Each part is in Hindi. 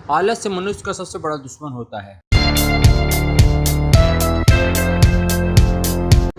आलस्य मनुष्य का सबसे बड़ा दुश्मन होता है।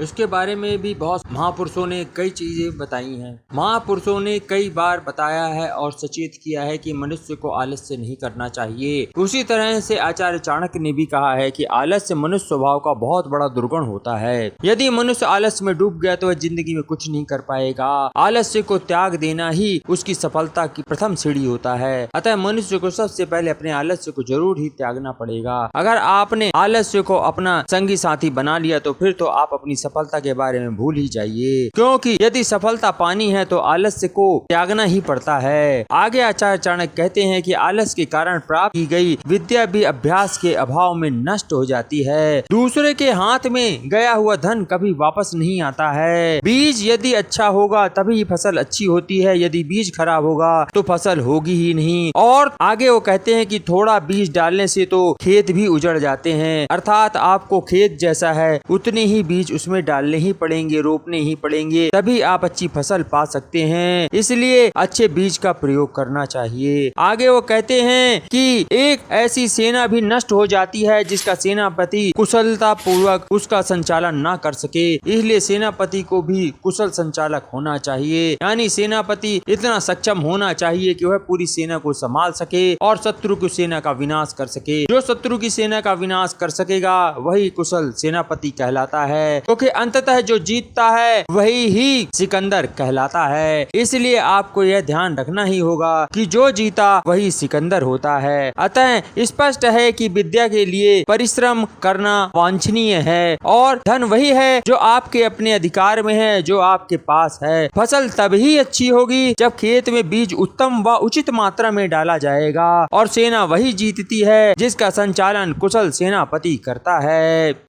इसके बारे में भी बहुत महापुरुषों ने कई चीजें बताई हैं। महापुरुषों ने कई बार बताया है और सचेत किया है कि मनुष्य को आलस्य नहीं करना चाहिए। उसी तरह से आचार्य चाणक्य ने भी कहा है कि आलस्य मनुष्य स्वभाव का बहुत बड़ा दुर्गुण होता है। यदि मनुष्य आलस्य में डूब गया तो वह जिंदगी में कुछ नहीं कर पाएगा। आलस्य को त्याग देना ही उसकी सफलता की प्रथम सीढ़ी होता है। अतः मनुष्य को सबसे पहले अपने आलस्य को जरूर ही त्यागना पड़ेगा। अगर आपने आलस्य को अपना संगी साथी बना लिया तो फिर तो आप अपनी सफलता के बारे में भूल ही जाइए, क्योंकि यदि सफलता पानी है तो आलस्य को त्यागना ही पड़ता है। आगे आचार्य चाणक्य कहते हैं कि आलस्य के कारण प्राप्त की गई विद्या भी अभ्यास के अभाव में नष्ट हो जाती है। दूसरे के हाथ में गया हुआ धन कभी वापस नहीं आता है। बीज यदि अच्छा होगा तभी फसल अच्छी होती है, यदि बीज खराब होगा तो फसल होगी ही नहीं। और आगे वो कहते हैं कि थोड़ा बीज डालने से तो खेत भी उजड़ जाते हैं, अर्थात आपको खेत जैसा है उतने ही बीज उसमें डालने ही पड़ेंगे, रोपने ही पड़ेंगे, तभी आप अच्छी फसल पा सकते हैं। इसलिए अच्छे बीज का प्रयोग करना चाहिए। आगे वो कहते हैं कि एक ऐसी सेना भी नष्ट हो जाती है जिसका सेनापति कुशलता पूर्वक उसका संचालन ना कर सके। इसलिए सेनापति को भी कुशल संचालक होना चाहिए, यानी सेनापति इतना सक्षम होना चाहिए कि वह पूरी सेना को संभाल सके और शत्रु की सेना का विनाश कर सके। जो शत्रु की सेना का विनाश कर सकेगा वही कुशल सेनापति कहलाता है, क्योंकि अंततः जो जीतता है वही ही सिकंदर कहलाता है। इसलिए आपको यह ध्यान रखना ही होगा कि जो जीता वही सिकंदर होता है। अतः स्पष्ट है कि विद्या के लिए परिश्रम करना वांछनीय है और धन वही है जो आपके अपने अधिकार में है, जो आपके पास है। फसल तभी अच्छी होगी जब खेत में बीज उत्तम व उचित मात्रा में डाला जाएगा और सेना वही जीतती है जिसका संचालन कुशल सेनापति करता है।